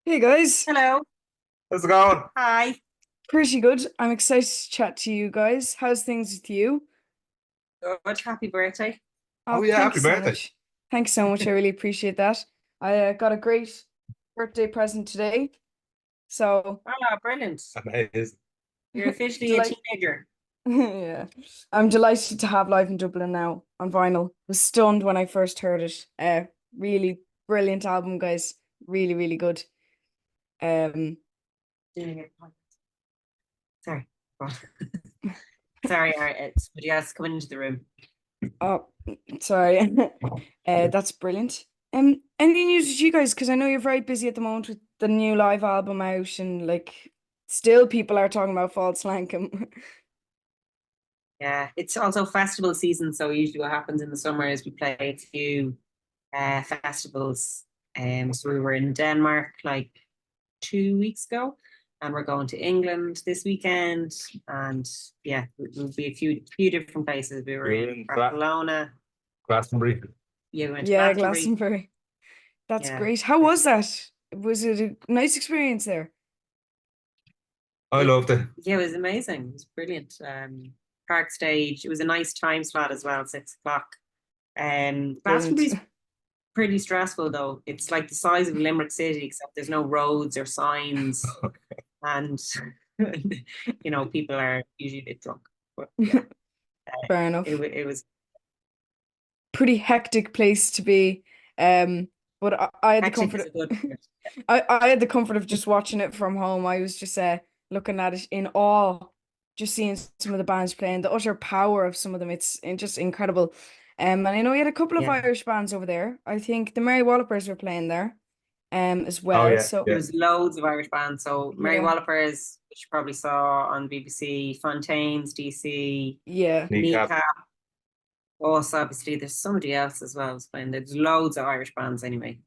Hey guys, Hello. How's it going? Hi. pretty good. I'm excited to chat to you guys. How's things with you? Good. Happy birthday. Oh, Oh yeah, thank happy you so birthday. much. Thanks so much. I really appreciate that. I got a great birthday present today, so Ah, brilliant. Amazing. You're officially a delight. teenager. Yeah, I'm delighted to have Live in Dublin now on vinyl. Was stunned when I first heard it. Really brilliant album, guys. Really, really good. Um, Doing it. Sorry. Go on. Sorry, it's somebody else coming into the room. oh, sorry. That's brilliant. Any news with you guys? Because I know you're very busy at the moment with the new live album out, and like, still people are talking about False Lankum. Yeah, it's also festival season, so usually what happens in the summer is we play a few festivals. So we were in Denmark like 2 weeks ago, and we're going to England this weekend. And yeah, we'll be a few different places. We were You're in in Barcelona. Glastonbury. Yeah, we went to Yeah, Glastonbury. Glastonbury. That's Yeah. great. How was that? Was it a nice experience there? I It, loved it. yeah, it was amazing. It was brilliant. Park stage. It was a nice time slot as well, 6 o'clock. Brilliant. Glastonbury's pretty stressful though. It's like the size of Limerick City, except there's no roads or signs, and people are usually a bit drunk. But yeah, Fair it enough. it was Pretty hectic place to be. But I had the hectic is comfort. a good word. I had the comfort of just watching it from home. I was just looking at it in awe, just seeing some of the bands playing, the utter power of some of them. Just incredible. And I know we had a couple of Yeah, Irish bands over there. I think the Mary Wallopers were playing there, as Oh well. yeah, So there yeah. was loads of Irish bands. So Mary yeah, Wallopers, which you probably saw on BBC, Fontaines, DC, yeah, Kneecap. Kneecap. Also, obviously, there's somebody else as well who's playing. There's loads of Irish bands anyway.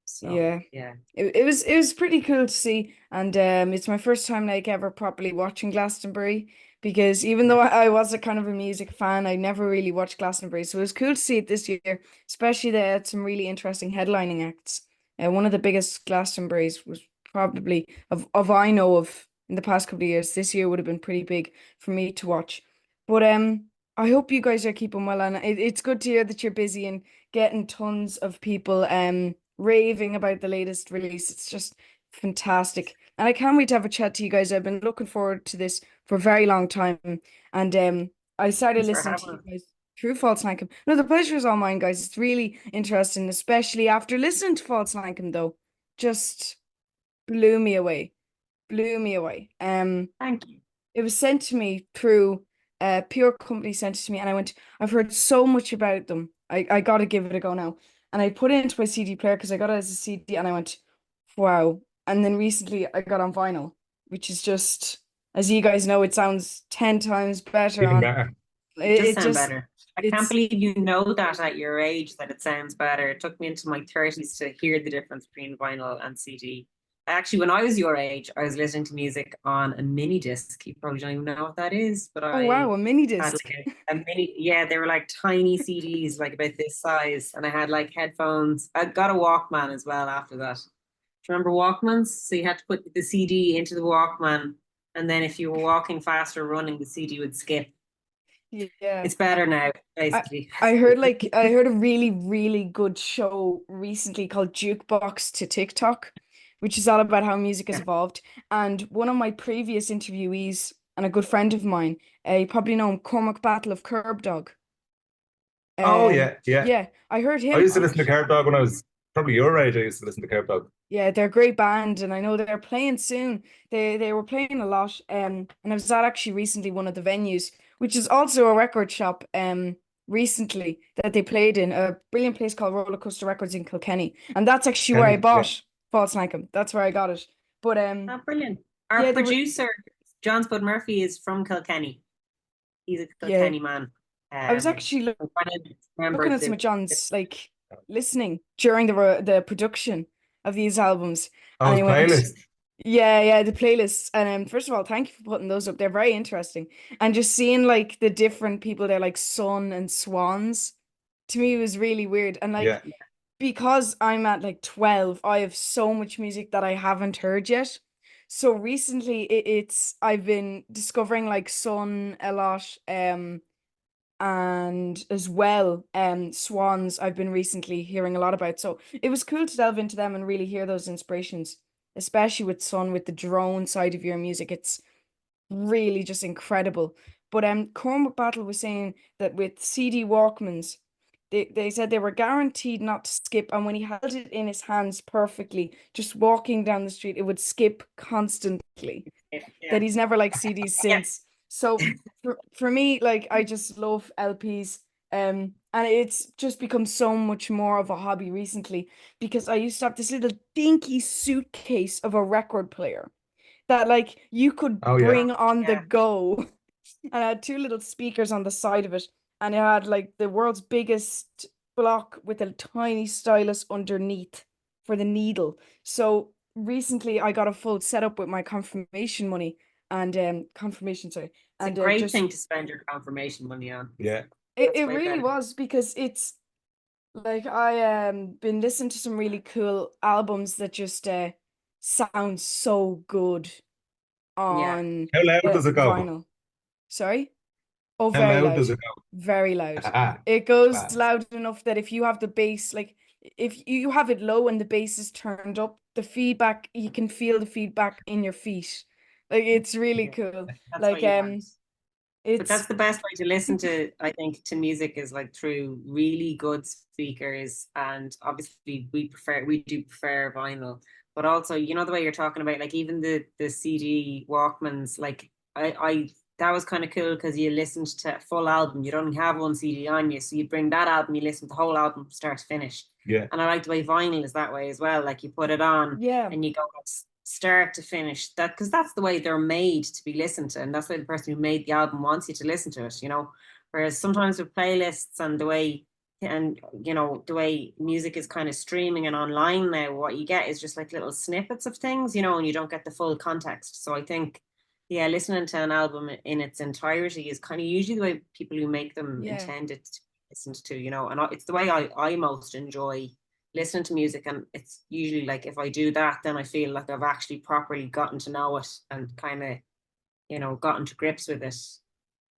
So yeah. yeah, It was pretty cool to see, and it's my first time like ever properly watching Glastonbury because even yeah, though I was a kind of a music fan, I never really watched Glastonbury, so it was cool to see it this year. Especially they had some really interesting headlining acts. One of the biggest Glastonburys was probably of I know of in the past couple of years. This year would have been pretty big for me to watch, but I hope you guys are keeping well, and it's good to hear that you're busy and getting tons of people raving about the latest release. It's just fantastic. And I can't wait to have a chat to you guys. I've been looking forward to this for a very long time. And I started thanks for listening to having you us. guys through False Lankum. No, the pleasure is all mine, guys. It's really interesting, especially after listening to False Lankum, though. Just blew me away. Blew me away. Thank you. It was sent to me through Pure Company sent it to me, and I went, I've heard so much about them. I gotta give it a go now. And I put it into my CD player because I got it as a CD, and I went, wow. And then recently I got on vinyl, which is just, as you guys know, it sounds 10 times better Even on better. It does it sound just better. I can't it's believe you know that at your age that it sounds better. It took me into my 30s to hear the difference between vinyl and CD. Actually, when I was your age, I was listening to music on a mini disc. You probably don't even know what that is, but oh wow, I a mini had disc. like a mini, yeah, they were like tiny CDs, like about this size. And I had like headphones. I got a Walkman as well after that. Do you remember Walkmans? So you had to put the CD into the Walkman. And then if you were walking fast or running, the CD would skip. Yeah. It's better now, I basically. I heard a really, really good show recently called Jukebox to TikTok, which is all about how music has Yeah. evolved. And one of my previous interviewees and a good friend of mine, you probably know him, Cormac Battle of Curb Dog. Oh yeah, yeah. Yeah, I heard I him used to listen to Carrot Dog when I was probably your age. I used to listen to Carrot Dog. Yeah, they're a great band, and I know they're playing soon. They were playing a lot, and I was at actually recently one of the venues, which is also a record shop, recently that they played in a brilliant place called Roller Coaster Records in Kilkenny, and that's actually where I Kenny, yeah. bought False Lankum. That's where I got it. But Oh, brilliant. Our yeah, they were producer, John Spud Murphy, is from Kilkenny. He's a yeah. Kilkenny man. I was actually I'm trying to remember looking at some the of John's like listening during the production of these albums, Oh, and his I went. playlist. Yeah, yeah, the playlists. And first of all, thank you for putting those up. They're very interesting. And just seeing like the different people there, like Sun and Swans, to me was really weird. And like Yeah. because I'm at like 12, I have so much music that I haven't heard yet. So recently I've been discovering like Sun a lot, and as well Swans I've been recently hearing a lot about. So it was cool to delve into them and really hear those inspirations, especially with Sun, with the drone side of your music. It's really just incredible. But Cormac Battle was saying that with CD Walkmans, they said they were guaranteed not to skip, and when he held it in his hands perfectly, just walking down the street, it would skip constantly. Yeah. That he's never liked CDs Yeah. since. So for me, like I just love LPs. And it's just become so much more of a hobby recently because I used to have this little dinky suitcase of a record player that like you could Oh yeah. bring on the Yeah. go. And I had two little speakers on the side of it, and it had like the world's biggest block with a tiny stylus underneath for the needle. So recently I got a full setup with my confirmation money and confirmation, sorry. It's a And great just thing to spend your confirmation money on. Yeah. it way really better. was, because it's like I been listening to some really cool albums that just sound so good Yeah. on How loud does it go? vinyl. Sorry? Oh, How very loud loud. does it go? Very loud. Ah, It goes class. loud enough that if you have the bass, like if you have it low and the bass is turned up, the feedback, you can feel the feedback in your feet. Like it's really Yeah. cool. That's Like what you want. But that's it's the best way to listen to, I think, to music is like through really good speakers. And obviously we do prefer vinyl, but also, you know, the way you're talking about, like even the CD Walkmans, like I that was kind of cool because you listened to a full album. You don't have one CD on you. So you bring that album, you listen to the whole album start to finish. Yeah. And I like the way vinyl is that way as well. Like you put it on yeah. and you go start to finish, that because that's the way they're made to be listened to, and that's the way the person who made the album wants you to listen to it, you know. Whereas sometimes with playlists and the way, and you know, the way music is kind of streaming and online now, what you get is just like little snippets of things, you know, and you don't get the full context. So I think, yeah, listening to an album in its entirety is kind of usually the way people who make them Yeah. intend it to be listened to, you know. And it's the way I most enjoy listening to music, and it's usually like if I do that, then I feel like I've actually properly gotten to know it and kind of, you know, gotten to grips with it.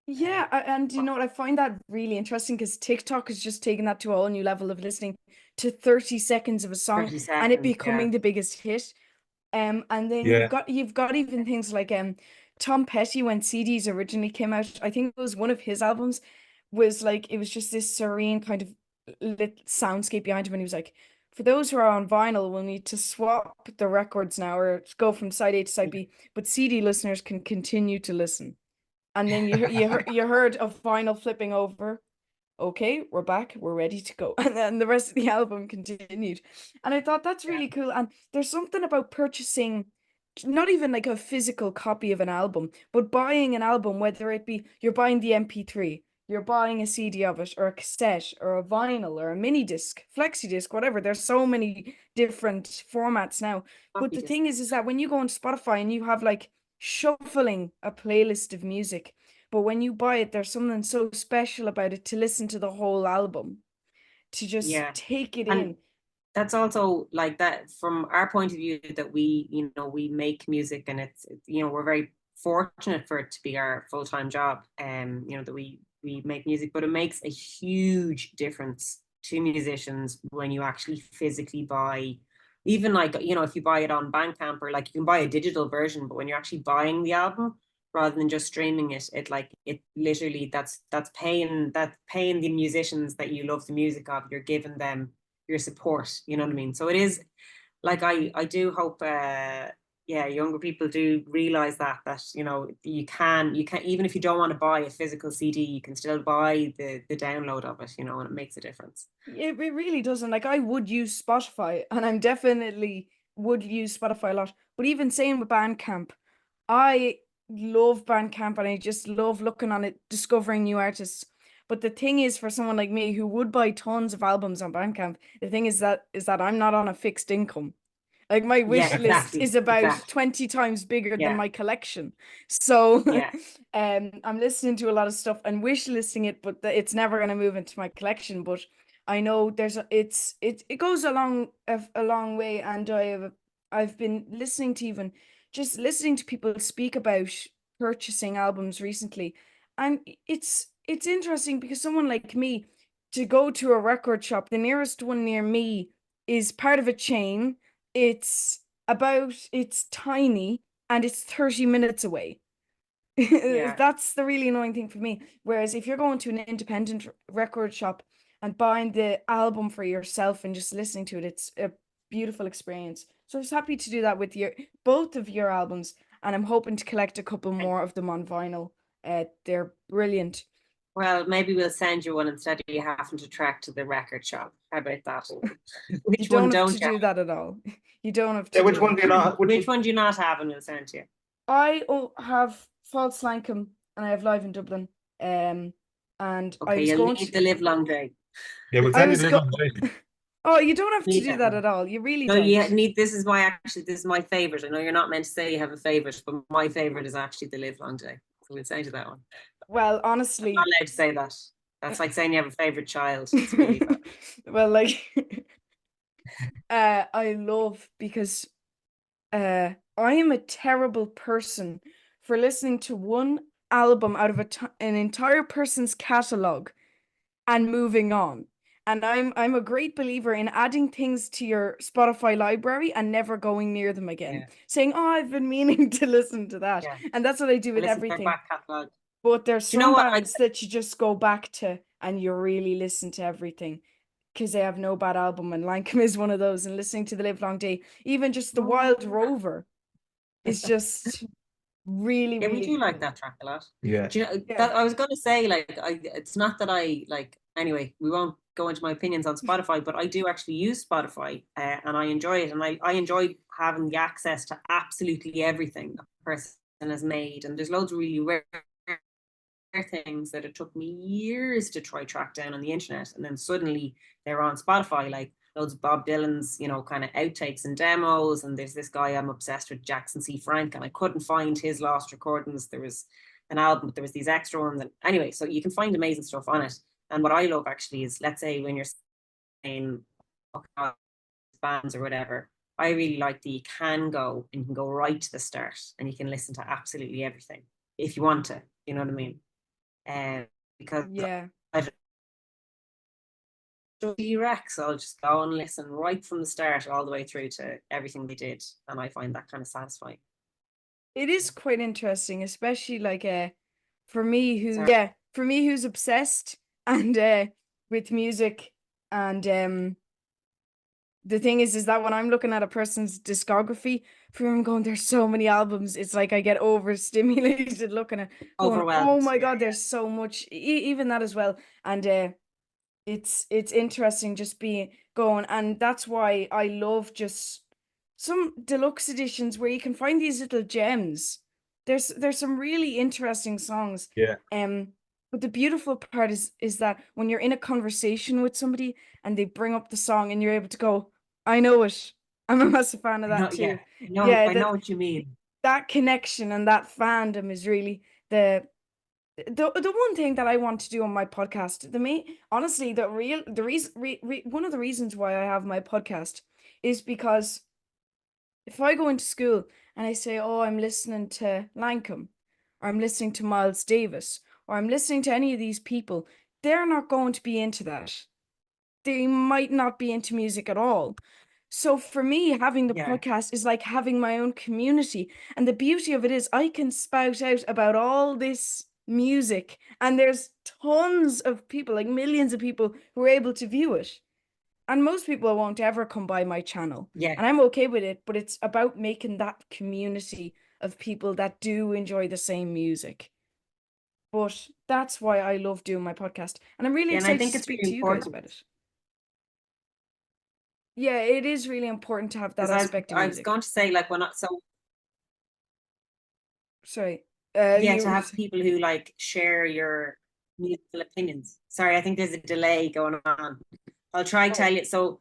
Yeah, and you know what, I find that really interesting because TikTok has just taken that to a whole new level of listening to 30 seconds of a song 30 and it seconds, becoming the biggest hit. And then Yeah. you've got even things like Tom Petty, when CDs originally came out, I think it was one of his albums, was like it was just this serene kind of lit soundscape behind him, and he was like, for those who are on vinyl, we'll need to swap the records now or go from side A to side B, but CD listeners can continue to listen. And then you heard of vinyl flipping over. Okay, we're back, we're ready to go. And then the rest of the album continued. And I thought that's Yeah. really cool. And there's something about purchasing not even like a physical copy of an album, but buying an album, whether it be you're buying the MP3, you're buying a CD of it, or a cassette, or a vinyl, or a mini disc, flexi disc, whatever. There's so many different formats now. But the thing is that when you go on Spotify and you have like shuffling a playlist of music, but when you buy it, there's something so special about it to listen to the whole album, to just Yeah. take it And in. that's also like that from our point of view, that we, you know, we make music, and it's you know, we're very fortunate for it to be our full-time job, you know, that we make music, but it makes a huge difference to musicians when you actually physically buy, even like, you know, if you buy it on Bandcamp, or like you can buy a digital version, but when you're actually buying the album rather than just streaming it, it like it literally, that's paying the musicians that you love the music of, you're giving them your support, you know what I mean? So it is like, I do hope yeah, younger people do realize that you know, you can even if you don't want to buy a physical CD, you can still buy the download of it, you know, and it makes a difference. It really doesn't. Like I would use Spotify, and I'm definitely would use Spotify a lot. But even saying with Bandcamp, I love Bandcamp and I just love looking on it, discovering new artists. But the thing is, for someone like me who would buy tons of albums on Bandcamp, the thing is that I'm not on a fixed income. Like my Yeah, wish list exactly, is about exactly. 20 times bigger than Yeah, my collection. So yeah, I'm listening to a lot of stuff and wish listing it, but it's never going to move into my collection. But I know it goes a long way, and I've been listening to even just listening to people speak about purchasing albums recently, and it's interesting because someone like me to go to a record shop, the nearest one near me is part of a chain. It's tiny and it's 30 minutes away. Yeah. That's the really annoying thing for me. Whereas if you're going to an independent record shop and buying the album for yourself and just listening to it, it's a beautiful experience. So I was happy to do that with both of your albums, and I'm hoping to collect a couple more of them on vinyl. They're brilliant. Well, maybe we'll send you one instead of you having to trek to the record shop. How about that? You Which one don't have don't to you do have? that at all. You don't have to Yeah, which do one that. do you not? Which one do you not have and we'll send to you? I have False Lankum and I have Live in Dublin. And I Okay, was you'll going need to the live long day. Yeah, we'll I send you was the go little one. Oh, you don't have to Need do that that one. at all. You really No, don't. you need this is this is my favorite. I know you're not meant to say you have a favorite, but my favorite is actually the live long day. So we'll send you that one. Well, I'm honestly, not allowed to say that. That's like saying you have a favorite child. It's really bad. well, like I love because I am a terrible person for listening to one album out of an entire person's catalog and moving on. And I'm a great believer in adding things to your Spotify library and never going near them again. Yeah. Saying, "Oh, I've been meaning to listen to that." Yeah. And that's what I do I with listen to their everything. back catalogue. But there's Do you know some what? bands that you just go back to and you really listen to everything because they have no bad album. And Lankum is one of those. And listening to the Live Long Day, even just the Wild Rover, is just really, Yeah, we really do like cool. that track a lot. Yeah. Do you know Yeah. that I was going to say it's not that I like anyway. We won't go into my opinions on Spotify, but I do actually use Spotify and I enjoy it, and I enjoy having the access to absolutely everything a person has made, and there's loads of really rare things that it took me years to try track down on the internet, and then suddenly they're on Spotify, like loads of Bob Dylan's, kind of outtakes and demos. And there's this guy I'm obsessed with, Jackson C. Frank, and I couldn't find his lost recordings. There was an album, but there was these extra ones, and anyway, so you can find amazing stuff on it. And what I love actually is, let's say when you're saying bands or whatever, I really like that you can go and you can go right to the start and you can listen to absolutely everything if you want to, you know what I mean? Because Yeah. Rex, I'll just go and listen right from the start all the way through to everything they did, and I find that kind of satisfying. It is quite interesting, especially like for me who's obsessed and with music. And the thing is that when I'm looking at a person's discography, for I'm going, there's so many albums, it's like I get overstimulated looking at going, Overwhelmed. oh my God, there's so much, even that as well. And it's interesting just being going, and that's why I love just some deluxe editions where you can find these little gems. There's some really interesting songs. Yeah. But the beautiful part is that when you're in a conversation with somebody and they bring up the song and you're able to go, I know it. I'm a massive fan of that too. I know what you mean. That connection and that fandom is really the one thing that I want to do on my podcast. Honestly, the reason one of the reasons why I have my podcast is because if I go into school and I say, oh, I'm listening to Lankum, or I'm listening to Miles Davis, or I'm listening to any of these people, they're not going to be into that. They might not be into music at all. So for me, having the podcast is like having my own community. And the beauty of it is I can spout out about all this music, and there's tons of people, like millions of people, who are able to view it. And most people won't ever come by my channel. Yeah. And I'm okay with it, but it's about making that community of people that do enjoy the same music. But that's why I love doing my podcast. And I'm really excited to speak to you guys about it. Yeah, it is really important to have that aspect of music. I was going to say, like, Sorry. To have people who like share your musical opinions. Sorry, I think there's a delay going on. I'll try to tell you. So,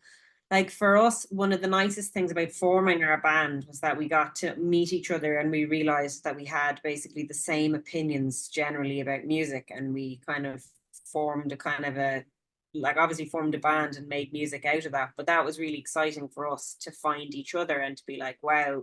like, for us, one of the nicest things about forming our band was that we got to meet each other and we realized that we had basically the same opinions generally about music, and we kind of formed a kind of a like obviously formed a band and made music out of that, but that was really exciting for us to find each other and to be like, wow,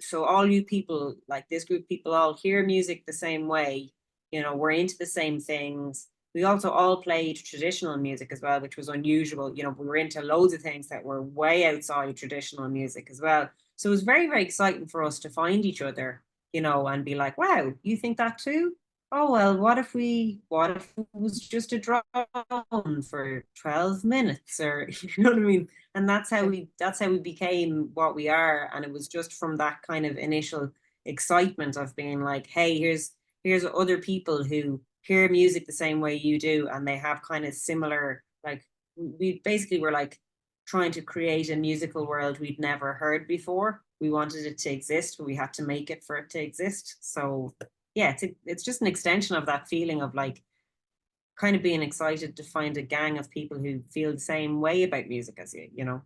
so all you people, like this group of people, all hear music the same way, we're into the same things. We also all played traditional music as well, which was unusual. We were into loads of things that were way outside traditional music as well. So it was very, very exciting for us to find each other, and be like, wow, you think that too? Oh, well, what if it was just a drone for 12 minutes, or you know what I mean? And that's how we became what we are. And it was just from that kind of initial excitement of being like, hey, here's other people who hear music the same way you do, and they have kind of similar, like, we basically were like trying to create a musical world we'd never heard before. We wanted it to exist, but we had to make it for it to exist. So yeah, it's just an extension of that feeling of like kind of being excited to find a gang of people who feel the same way about music as you.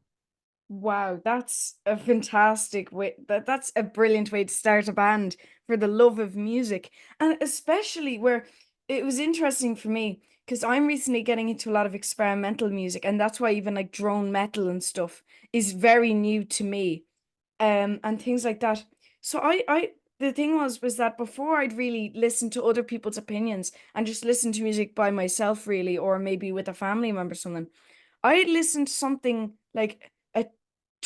Wow, that's a fantastic way. That's a brilliant way to start a band, for the love of music. And especially where it was interesting for me, because I'm recently getting into a lot of experimental music, and that's why even like drone metal and stuff is very new to me. And things like that. So the thing was that before I'd really listen to other people's opinions and just listen to music by myself really, or maybe with a family member or something, I listened to something like a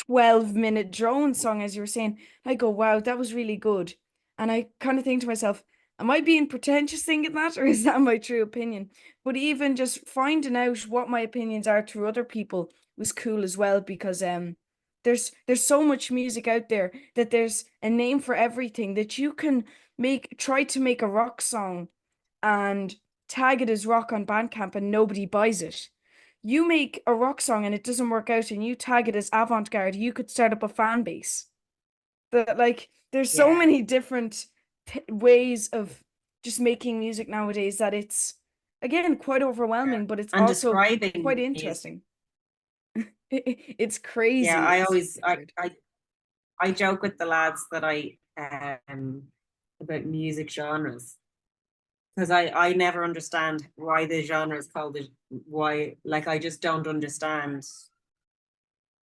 12-minute drone song, as you were saying. I go, wow, that was really good. And I kind of think to myself, am I being pretentious thinking that, or is that my true opinion? But even just finding out what my opinions are through other people was cool as well, because there's so much music out there that there's a name for everything, that you can try to make a rock song and tag it as rock on Bandcamp and nobody buys it. You make a rock song and it doesn't work out and you tag it as avant-garde, you could start up a fan base. That, like, there's so Yeah. many different ways of just making music nowadays that it's, again, quite overwhelming, but it's And also describing quite music. interesting. It's crazy. Yeah, I It's always weird. I joke with the lads that I about music genres, because I never understand why the genre is called it, why, like, I just don't understand.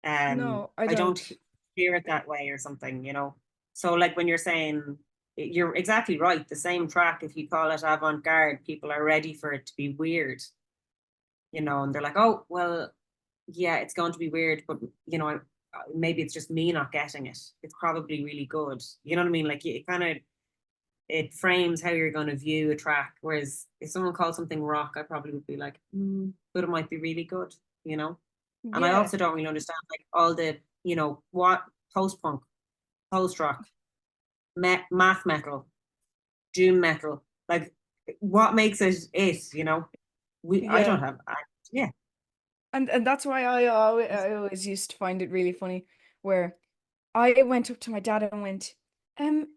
No, I I don't don't. hear it that way or something. So like when you're saying, you're exactly right, the same track, if you call it avant-garde, people are ready for it to be weird, and they're like, oh well, yeah, it's going to be weird, but maybe it's just me not getting it. It's probably really good. You know what I mean? Like, it frames how you're going to view a track. Whereas if someone called something rock, I probably would be like, but it might be really good. And I Yeah. also don't really understand like all what post punk, post rock, math metal, doom metal, like what makes it. I Yeah. don't have, yeah. And that's why I always used to find it really funny, where I went up to my dad and went,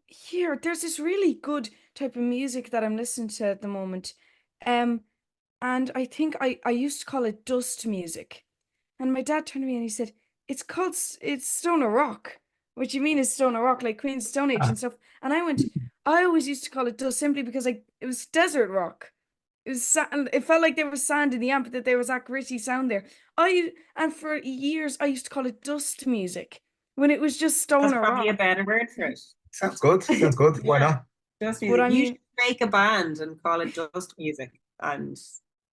here, there's this really good type of music that I'm listening to at the moment. Um, and I think I used to call it dust music. And my dad turned to me and he said, it's stoner rock. What you mean is stoner rock, like Queen's Stone Age and stuff. And I went, I always used to call it dust simply because like it was desert rock. It was sand, it felt like there was sand in the amp, that there was that gritty sound there. And for years I used to call it dust music when it was just That's stoner probably a rock. better word for it. Sounds good. Sounds good. Why Yeah, not? dust But music. I You should mean, make a band and call it dust music and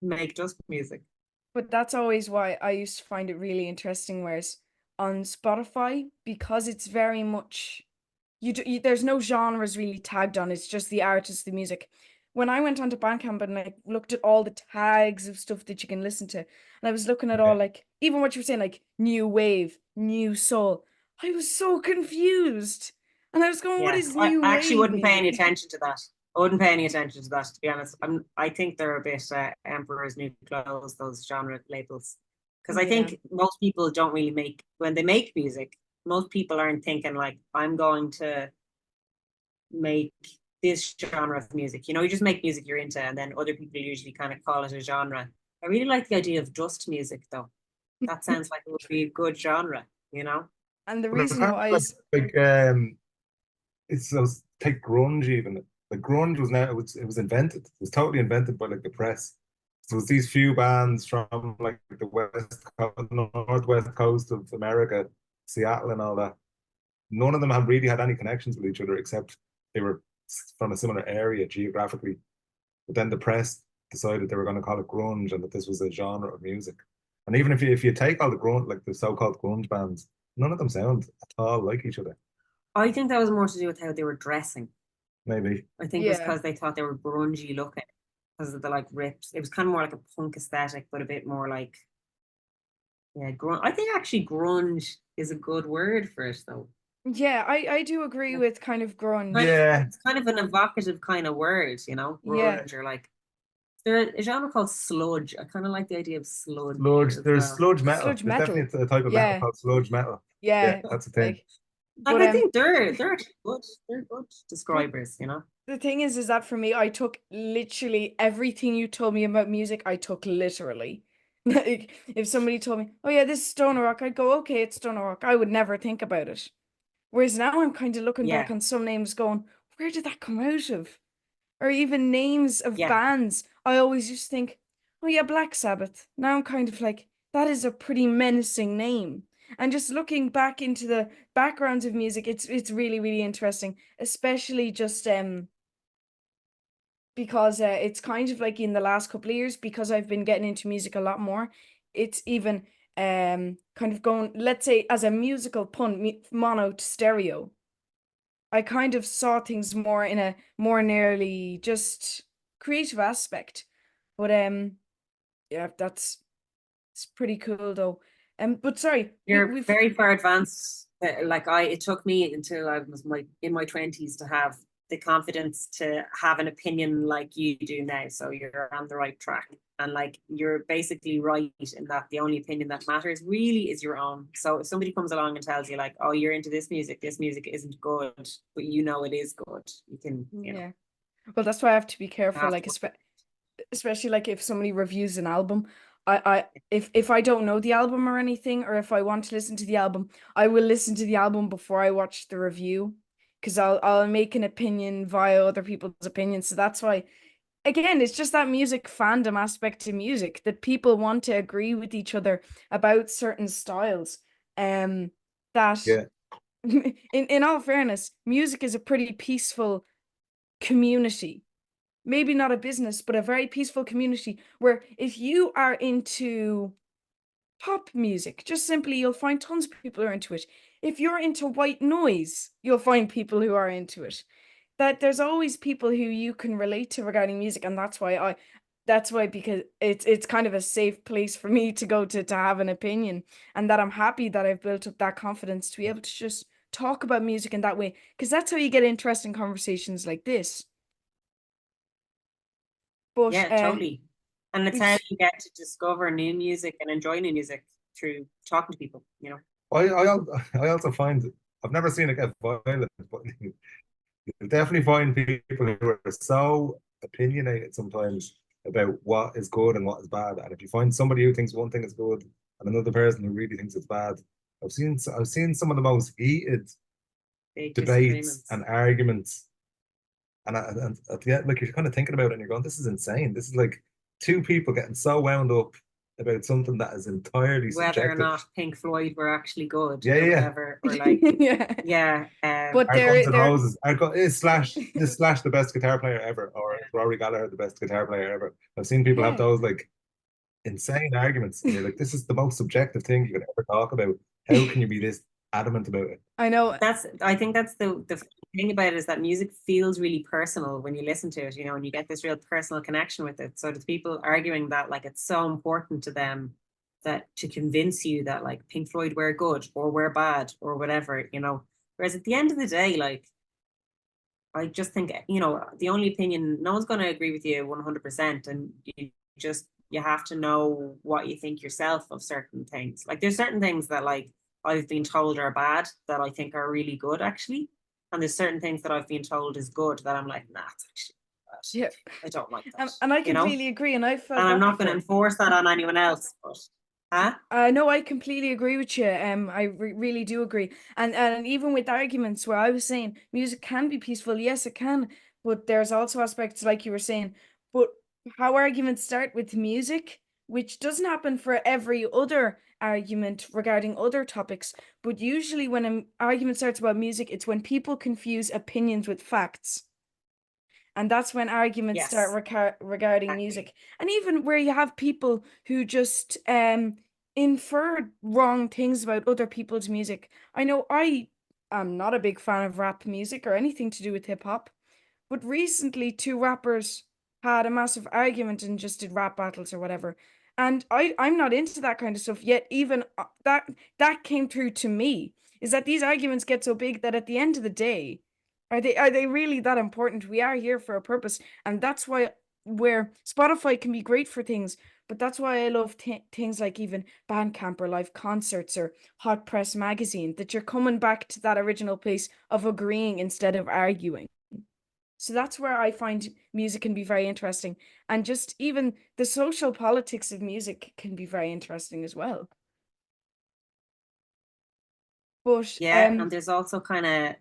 make dust music. but that's always why I used to find it really interesting. Whereas on Spotify, because it's very much there's no genres really tagged on. It's just the artist, the music. When I went onto Bandcamp and I looked at all the tags of stuff that you can listen to, and I was looking at Yeah. all, like, even what you were saying, like new wave, new soul, I was so confused, and I was going, "What Yeah, does I new actually wave wouldn't pay any mean?" attention to that. I wouldn't pay any attention to that, to be honest. I think they're a bit Emperor's New Clothes, those genre labels. Because I Yeah, think most people don't really when they make music, most people aren't thinking like, I'm going to make this genre of music. You just make music you're into, and then other people usually kind of call it a genre. I really like the idea of dust music, though. That sounds like it would be a good genre. and the But reason apparently, why is it's those take grunge even. Like grunge was now it was invented. It was totally invented by like the press. So it was these few bands from like the northwest coast of America, Seattle and all that. None of them have really had any connections with each other except they were from a similar area geographically. But then the press decided they were going to call it grunge and that this was a genre of music. And even if you take all the grunge, like the so-called grunge bands, none of them sound at all like each other. I think that was more to do with how they were dressing. Maybe. I think it was Yeah. because they thought they were grungy looking because of the like rips. It was kind of more like a punk aesthetic, but a bit more like, yeah, grunge. I think actually grunge is a good word for it though. Yeah, I do agree with kind of grunge. Yeah. It's kind of an evocative kind of word, you know, Yeah. grunge or like, there's a genre called sludge. I kind of like the idea of sludge. Sludge. as There's well. sludge metal. Sludge There's metal. definitely a type of Yeah. metal called sludge metal. Yeah, That's a thing. like, Like but I think they're actually good. They're good describers, you know. the thing is that for me, I took literally everything you told me about music, I took literally. Like, if somebody told me, oh yeah, this is stoner rock, I'd go, okay, it's stoner rock. I would never think about it. Whereas now I'm kind of looking back Yeah. on some names going, where did that come out of? Or even names of Yeah. bands. I always used to think, oh yeah, Black Sabbath. Now I'm kind of like, that is a pretty menacing name. And just looking back into the backgrounds of music, it's really, really interesting, especially just because it's kind of like in the last couple of years, because I've been getting into music a lot more, it's even kind of going, let's say, as a musical pun, mono to stereo. I kind of saw things more in a more nearly just creative aspect. But yeah, it's pretty cool though. But sorry, You're we've very far advanced. Like it took me until I was in my 20s to have the confidence to have an opinion like you do now. So you're on the right track. And like you're basically right in that the only opinion that matters really is your own. So if somebody comes along and tells you like, oh, you're into this music isn't good, but you know it is good, you can, you know. yeah. Well, that's why I have to be careful, like Afterwards. especially like if somebody reviews an album. If I don't know the album or anything, or if I want to listen to the album, I will listen to the album before I watch the review, because I'll make an opinion via other people's opinions. So that's why, again, it's just that music fandom aspect to music, that people want to agree with each other about certain styles. That Yeah. in all fairness, music is a pretty peaceful community. Maybe not a business, but a very peaceful community where if you are into pop music, just simply you'll find tons of people who are into it. If you're into white noise, you'll find people who are into it. That there's always people who you can relate to regarding music, and that's why, because it's kind of a safe place for me to go to have an opinion, and that I'm happy that I've built up that confidence to be able to just talk about music in that way, because that's how you get interesting conversations like this. But Yeah, totally. And it's we've how you get to discover new music and enjoy new music through talking to people, you know. I also find I've never seen it get violent, but you'll definitely find people who are so opinionated sometimes about what is good and what is bad. And if you find somebody who thinks one thing is good and another person who really thinks it's bad, I've seen some of the most heated Big debates disagreements. and arguments. And at the end, like you're kind of thinking about it and you're going, this is insane. This is like two people getting so wound up about something that is entirely Whether or subjective. not Pink Floyd were actually good Yeah, or yeah. whatever. Or like, yeah. yeah. But Our Guns N' they're Roses, is Slash the best guitar player ever, or is Rory Gallagher the best guitar player ever? I've seen people have yeah. those like insane arguments, and you're like, this is the most subjective thing you could ever talk about. How can you be this adamant about it? I know. I think that's the thing about it, is that music feels really personal when you listen to it, you know, and you get this real personal connection with it. So there's people arguing that like it's so important to them that to convince you that like Pink Floyd were good or were bad or whatever, you know. Whereas at the end of the day, like I just think, you know, the only opinion, no one's going to agree with you 100%. And you have to know what you think yourself of certain things. Like there's certain things that like I've been told are bad that I think are really good actually. And there's certain things that I've been told is good that I'm like, nah, it's actually bad. Yeah. I don't like that. And I you know? completely agree, and I felt And I'm that not going to before. enforce that on anyone else. But, huh? No, I completely agree with you. I really do agree. And even with arguments where I was saying music can be peaceful, yes, it can, but there's also aspects like you were saying. But how arguments start with music, which doesn't happen for every other argument regarding other topics, but usually when an argument starts about music, it's when people confuse opinions with facts. And that's when arguments start Yes, regarding exactly. music. And even where you have people who just infer wrong things about other people's music. I know I am not a big fan of rap music or anything to do with hip hop, but recently two rappers had a massive argument and just did rap battles or whatever. And I'm not into that kind of stuff, yet even that came through to me, is that these arguments get so big that at the end of the day, are they really that important? We are here for a purpose, and that's why where Spotify can be great for things, but that's why I love things like even Bandcamp or live concerts or Hot Press Magazine, that you're coming back to that original place of agreeing instead of arguing. So that's where I find music can be very interesting. And just even the social politics of music can be very interesting as well. But Yeah, and there's also kind of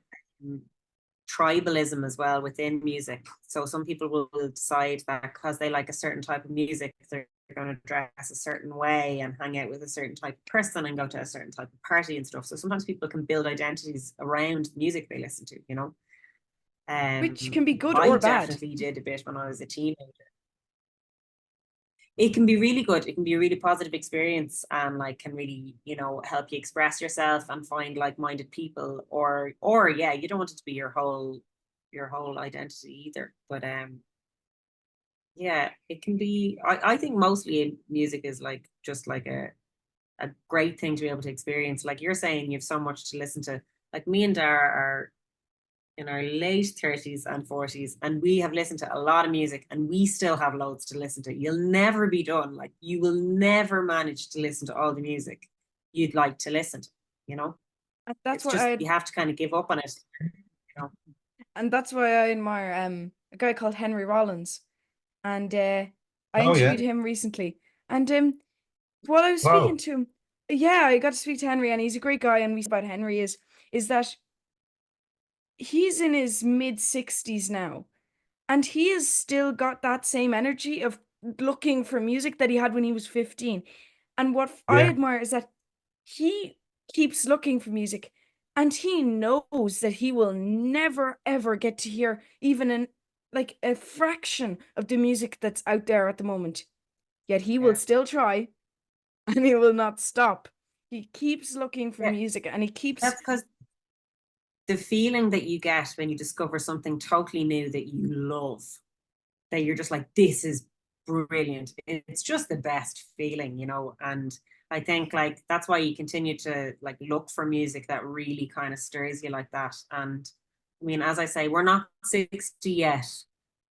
tribalism as well within music. So some people will decide that because they like a certain type of music, they're going to dress a certain way and hang out with a certain type of person and go to a certain type of party and stuff. So sometimes people can build identities around the music they listen to, you know. which can be good I or bad. definitely did a bit when I was a teenager. It can be really good. It can be a really positive experience and like can really, you know, help you express yourself and find like-minded people. Or yeah, you don't want it to be your whole identity either. But yeah, it can be. I think mostly music is like just like a great thing to be able to experience. Like you're saying, you have so much to listen to. Like me and Darragh are in our late 30s and 40s, and we have listened to a lot of music and we still have loads to listen to. You'll never be done. Like you will never manage to listen to all the music you'd like to listen to, you know? And that's It's why just I you have to kind of give up on it, you know. and that's why I admire a guy called Henry Rollins. And I Oh yeah. interviewed him recently. And while I was speaking Wow. to him, yeah, I got to speak to Henry, and he's a great guy. And we about Henry is that he's in his mid 60s now, and he has still got that same energy of looking for music that he had when he was 15. And what I Yeah. admire is that he keeps looking for music, and he knows that he will never ever get to hear even like a fraction of the music that's out there at the moment. Yet he will Yeah. still try, and he will not stop. He keeps looking for Yeah. music, and he keeps. That's because the feeling that you get when you discover something totally new that you love, that you're just like, this is brilliant. It's just the best feeling, you know. And I think like that's why you continue to like look for music that really kind of stirs you like that. And I mean, as I say, we're not 60 yet,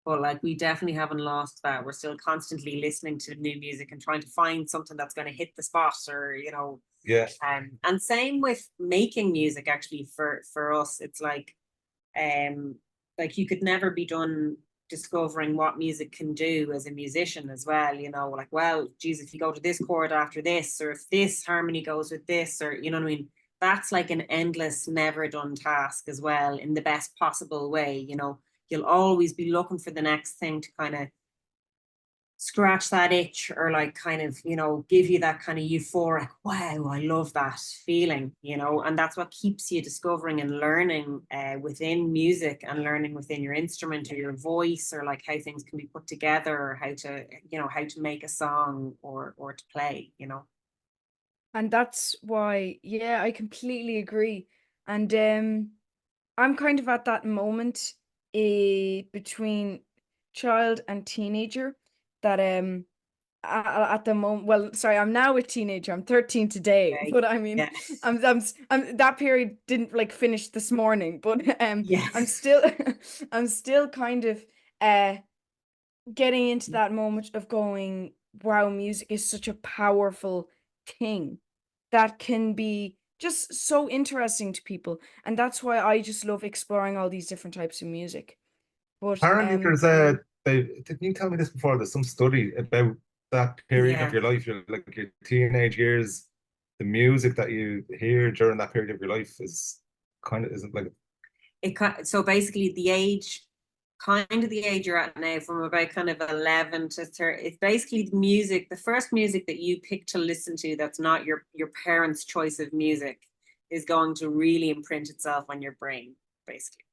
but like we definitely haven't lost that. We're still constantly listening to new music and trying to find something that's going to hit the spot, or you know. Yeah. And same with making music. Actually, for us, it's like you could never be done discovering what music can do as a musician as well, you know, like, well, geez, if you go to this chord after this, or if this harmony goes with this, or you know what I mean, that's like an endless never done task as well, in the best possible way, you know. You'll always be looking for the next thing to kind of scratch that itch, or like kind of, you know, give you that kind of euphoric, wow, I love that feeling, you know. And that's what keeps you discovering and learning within music, and learning within your instrument or your voice, or like how things can be put together, or how to, you know, how to make a song, or to play, you know. And that's why, yeah, I completely agree. And I'm kind of at that moment between child and teenager that at the moment, well, sorry, I'm now a teenager. I'm 13 today, Okay. but I mean, Yeah. I'm that period didn't like finish this morning, but Yeah. I'm still I'm still kind of uh getting into that moment of going, wow, music is such a powerful thing that can be just so interesting to people. And that's why I just love exploring all these different types of music. But Apparently, there's didn't you tell me this before? There's some study about that period of Yeah. your life, like your teenage years, the music that you hear during that period of your life is kind of isn't like So basically the age kind of the age you're at now, from about kind of 11 to 30. It's basically the music, the first music that you pick to listen to that's not your parents' choice of music is going to really imprint itself on your brain, basically.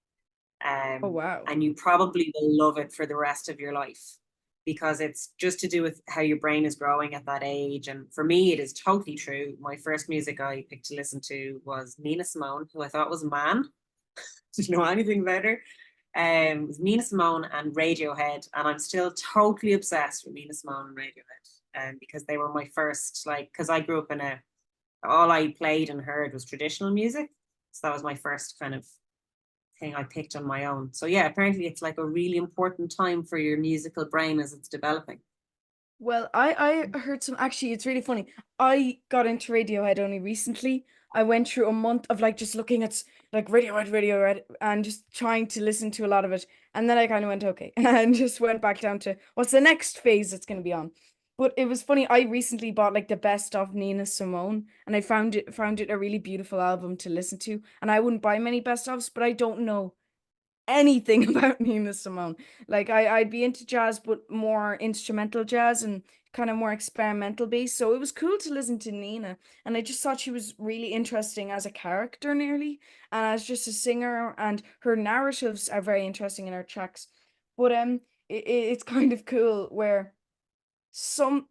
Oh, wow. And you probably will love it for the rest of your life, because it's just to do with how your brain is growing at that age. And for me, it is totally true. My first music I picked to listen to was Nina Simone, who I thought was a man. Did you know anything about her? It was Nina Simone and Radiohead, and I'm still totally obsessed with Nina Simone and Radiohead, because they were my first, like, because I grew up in all I played and heard was traditional music, so that was my first kind of thing I picked on my own. So yeah, apparently it's like a really important time for your musical brain as it's developing. Well, I heard some, actually, it's really funny. I got into Radiohead only recently. I went through a month of like just looking at like Radiohead, and just trying to listen to a lot of it. And then I kind of went, okay, and just went back down to what's the next phase it's going to be on. But it was funny. I recently bought like the best of Nina Simone, and I found it a really beautiful album to listen to. And I wouldn't buy many best ofs, but I don't know anything about Nina Simone. Like I'd be into jazz, but more instrumental jazz and kind of more experimental based. So it was cool to listen to Nina, and I just thought she was really interesting as a character, nearly, and as just a singer. And her narratives are very interesting in her tracks. But it's kind of cool where some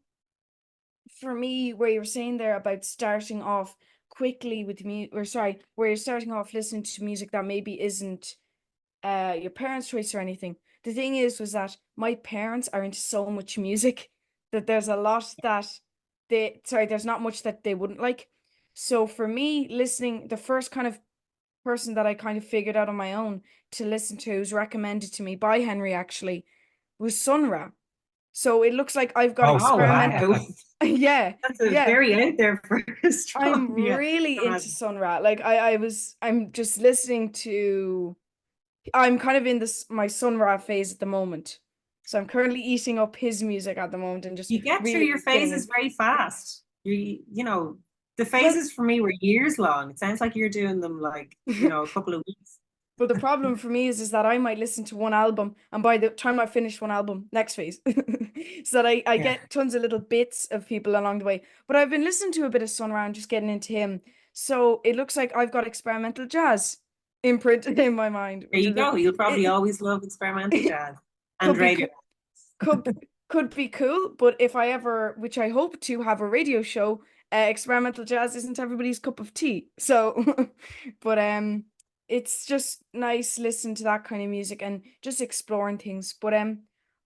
for me, where you were saying there about starting off quickly with music, or sorry, where you're starting off listening to music that maybe isn't your parents' choice or anything. The thing was that my parents are into so much music that there's a lot that there's not much that they wouldn't like. So for me, listening, the first kind of person that I kind of figured out on my own to listen to, was recommended to me by Henry actually, was Sun Ra. So it looks like I've got Oh, Oh experimental. wow, Yeah, that's a yeah. very out there first I'm one. Yeah. really into Sun Ra. Like I'm just listening to, I'm kind of in this my Sun Ra phase at the moment. So I'm currently eating up his music at the moment and just You get through really your getting phases in. very fast. You know, the Well, phases for me were years long. It sounds like you're doing them like, a couple of weeks. but the problem for me is that I might listen to one album, and by the time I finish one album, next phase. So that I Yeah. get tons of little bits of people along the way. But I've been listening to a bit of Sun Ra and just getting into him. So it looks like I've got experimental jazz imprinted in my mind, There which you is a, go. You'll probably it always love experimental jazz and could be radio. could could be cool, but if I ever, which I hope to, have a radio show, experimental jazz isn't everybody's cup of tea. So, but it's just nice listening to that kind of music and just exploring things. But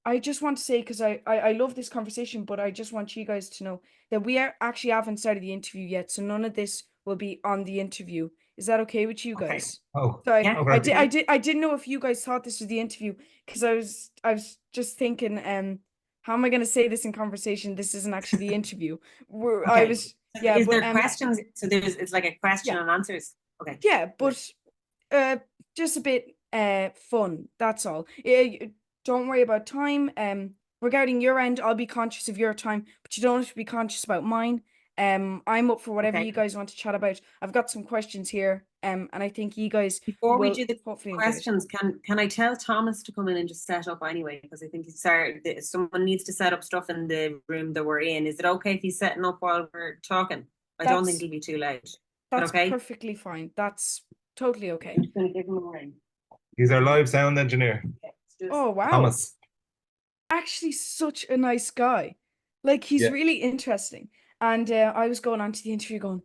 I just want to say, because I love this conversation, but I just want you guys to know that we are actually haven't started the interview yet, so none of this will be on the interview. Is that okay with you Okay. guys? Oh, So Yeah. okay. I didn't know if you guys thought this was the interview, because I was just thinking, how am I gonna say this in conversation? This isn't actually the interview. I Okay. was, yeah, Is but there questions? So it's like a question yeah, and answers. Okay. yeah, Right. but just a bit fun. That's all. Don't worry about time. Regarding your end, I'll be conscious of your time, but you don't have to be conscious about mine. I'm up for whatever Okay. you guys want to chat about. I've got some questions here. And I think you guys Before we will do the hopefully enjoy it. questions, can I tell Thomas to come in and just set up anyway? Because I think someone needs to set up stuff in the room that we're in. Is it okay if he's setting up while we're talking? I don't think That's it'll be too loud. Is that that's okay? perfectly fine. That's totally okay. I'm just gonna give him a ring. He's our live sound engineer, Okay, it's just Oh wow. Thomas. Actually such a nice guy. Like he's Yeah, really interesting. And I was going on to the interview going,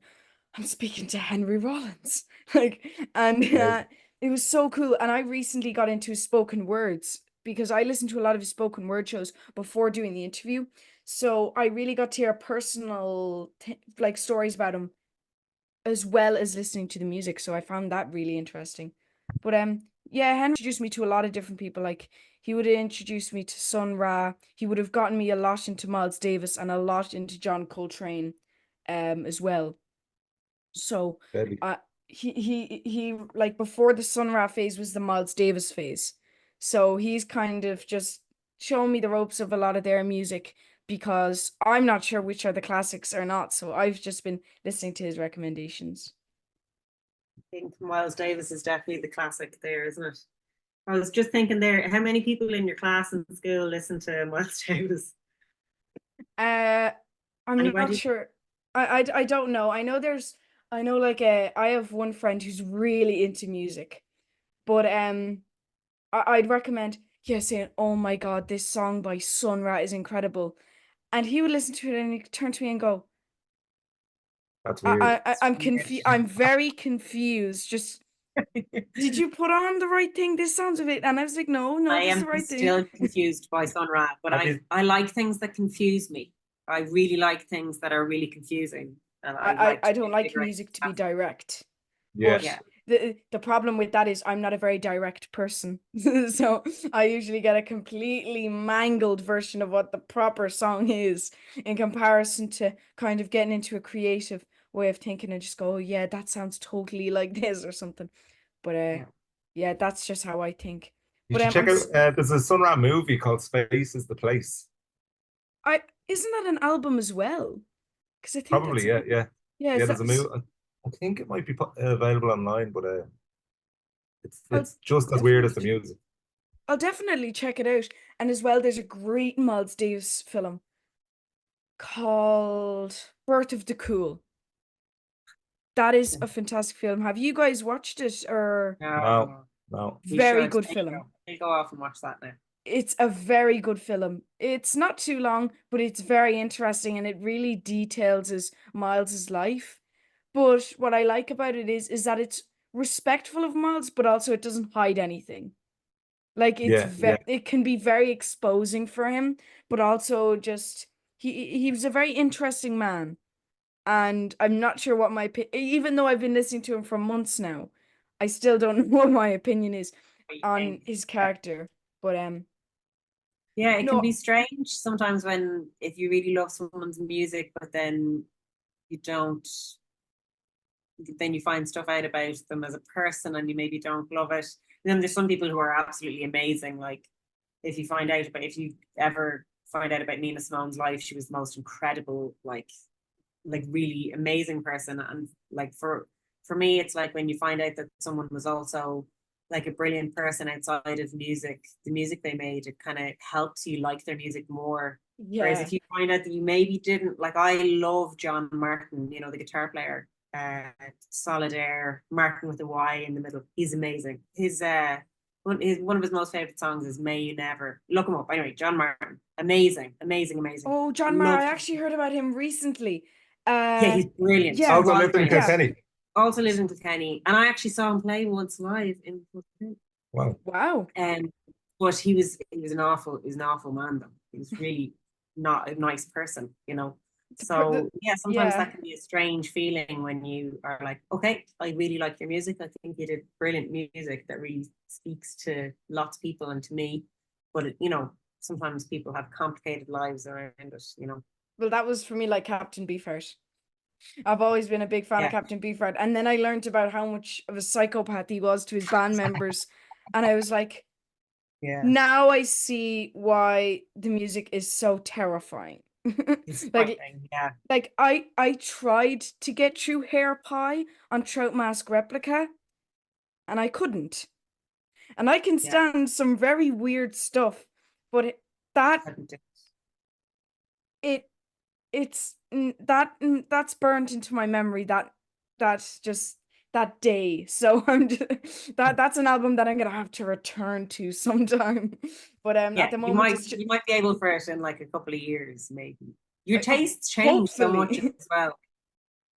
I'm speaking to Henry Rollins. Like, and yeah. it was so cool. And I recently got into his spoken words because I listened to a lot of his spoken word shows before doing the interview. So I really got to hear personal like stories about him, as well as listening to the music. So I found that really interesting. But yeah, Henry introduced me to a lot of different people. Like he would have introduced me to Sun Ra. He would have gotten me a lot into Miles Davis and a lot into John Coltrane as well. So Deadly. he like before the Sun Ra phase was the Miles Davis phase. So he's kind of just shown me the ropes of a lot of their music, because I'm not sure which are the classics or not. So I've just been listening to his recommendations. I think Miles Davis is definitely the classic there, isn't it? I was just thinking there, how many people in your class and school listen to Miles Davis? I'm not Anybody? sure. I don't know. I know like I have one friend who's really into music, but I'd recommend saying, "Oh my God, this song by Sun Ra is incredible," and he would listen to it and he'd turn to me and go, That's weird. I'm Weird. confused. I'm very confused. Just did you put on the right thing? This sounds of it, and I was like, no, I this is am the right still thing. confused by Sun Ra, but Have you- I like things that confuse me. I really like things that are really confusing, and I like I to don't like figure out music to be what's direct. Yeah. But Yeah. the problem with that is I'm not a very direct person. So I usually get a completely mangled version of what the proper song is in comparison to kind of getting into a creative way of thinking and just go, oh yeah, that sounds totally like this or something. But Yeah. yeah, that's just how I think. You But should check I'm out. There's a Sun Ra movie called Space is the Place. isn't that an album as well? Because I think that's Probably, yeah, yeah, yeah, yeah. is There's that a movie. I think it might be available online, but I'll it's just as weird as the definitely music. I'll definitely check it out. And as well, there's a great Miles Davis film called Birth of the Cool. That is a fantastic film. Have you guys watched it? Or No, no. We very should. good There you film. go. We'll go off and watch that now. It's a very good film. It's not too long, but it's very interesting and it really details Miles's life. But what I like about it is that it's respectful of Miles, but also it doesn't hide anything. Like Yeah, yeah. it can be very exposing for him, but also just he was a very interesting man. And I'm not sure what even though I've been listening to him for months now, I still don't know what my opinion is What you on think? his character. But Yeah, it can no, be strange sometimes when if you really love someone's music, but then you don't, then you find stuff out about them as a person and you maybe don't love it. And then there's some people who are absolutely amazing. Like if you ever find out about Nina Simone's life, she was the most incredible, like really amazing person. And like for me, it's like when you find out that someone was also like a brilliant person outside of music, the music they made, it kind of helps you like their music more. Whereas yeah. if you find out that you maybe didn't, like I love John Martin, you know, the guitar player, Solidaire, Martin with a Y in the middle. He's amazing. One of his most favorite songs is May You Never. Look him up. Anyway, John Martin. Amazing, amazing, amazing. Oh, John Mayer, Love I him. actually heard about him recently. Yeah, he's brilliant. Yeah. Also Was lived in brilliant. Kilkenny. Also lived in Kilkenny. And I actually saw him play once live in Kilkenny. Wow. Wow. But he was an awful man though. He was really not a nice person, you know. So yeah, sometimes yeah. that can be a strange feeling when you are like, okay, I really like your music. I think you did brilliant music that really speaks to lots of people and to me. But you know, sometimes people have complicated lives around it, you know. Well, that was for me like Captain Beefheart. I've always been a big fan of Yeah. Captain Beefheart. And then I learned about how much of a psychopath he was to his band members. And I was like, Yeah. now I see why the music is so terrifying. It's like frightening, yeah. like I tried to get through Hair Pie on Trout Mask Replica and I couldn't. And I can Yeah. stand some very weird stuff, but Couldn't do it. that's burnt into my memory that's just that day. So I'm just, that's an album that I'm gonna have to return to sometime. But Yeah, at the moment it's just you might be able for it in like a couple of years, maybe. Your uh, tastes change so much hopefully. as well.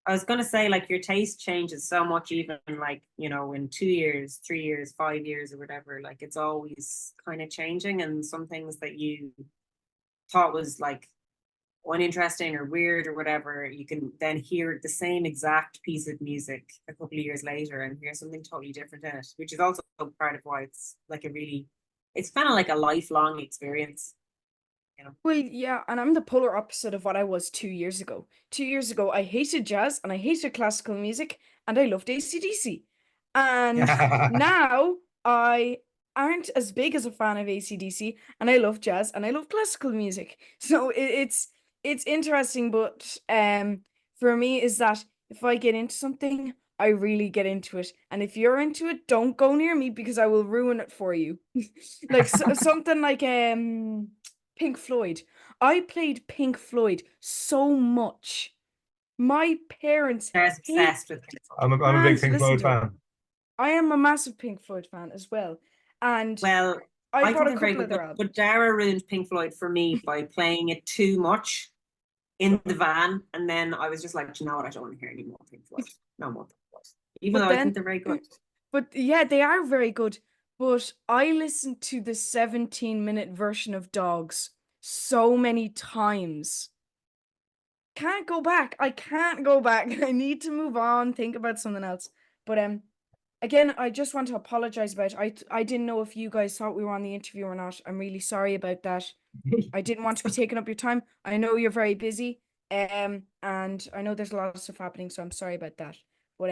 I was gonna say, like, your taste changes so much, even like, you know, in 2 years, 3 years, 5 years, or whatever. Like, it's always kind of changing, and some things that you thought was like uninteresting or weird or whatever, you can then hear the same exact piece of music a couple of years later and hear something totally different in it, which is also part of why it's like it's kind of like a lifelong experience, you know. Well, yeah, and I'm the polar opposite of what I was 2 years ago. 2 years ago, I hated jazz and I hated classical music and I loved AC/DC. And now I aren't as big as a fan of AC/DC and I love jazz and I love classical music. So it's interesting, but for me is that if I get into something, I really get into it. And if you're into it, don't go near me because I will ruin it for you. Like something like Pink Floyd. I played Pink Floyd so much. My parents Darragh's hate obsessed with Pink Floyd. I'm a big fans Pink listen Floyd to it. fan. I am a massive Pink Floyd fan as well. And Well, I I bought think a they're very couple of good, their albums. but Darragh ruined Pink Floyd for me by playing it too much in the van, and then I was just like, you know what, I don't want to hear any more Pink Floyd. No more Pink Floyd. Even But though I then, think they're very good. but yeah, they are very good. But I listened to the 17-minute version of Dogs so many times. Can't go back. I can't go back. I need to move on, think about something else. But again, I just want to apologize about it. I didn't know if you guys thought we were on the interview or not. I'm really sorry about that. I didn't want to be taking up your time. I know you're very busy. And I know there's a lot of stuff happening, so I'm sorry about that. But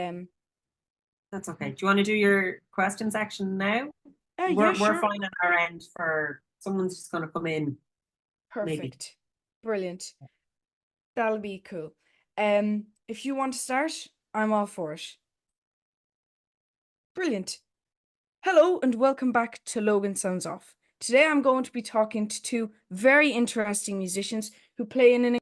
That's okay. Do you want to do your question section now? yeah, We're sure. fine on our end for someone's just going to come in. Perfect. Maybe. Brilliant. That'll be cool. If you want to start, I'm all for it. Brilliant. Hello and welcome back to Logan Sounds Off. Today I'm going to be talking to two very interesting musicians who play in an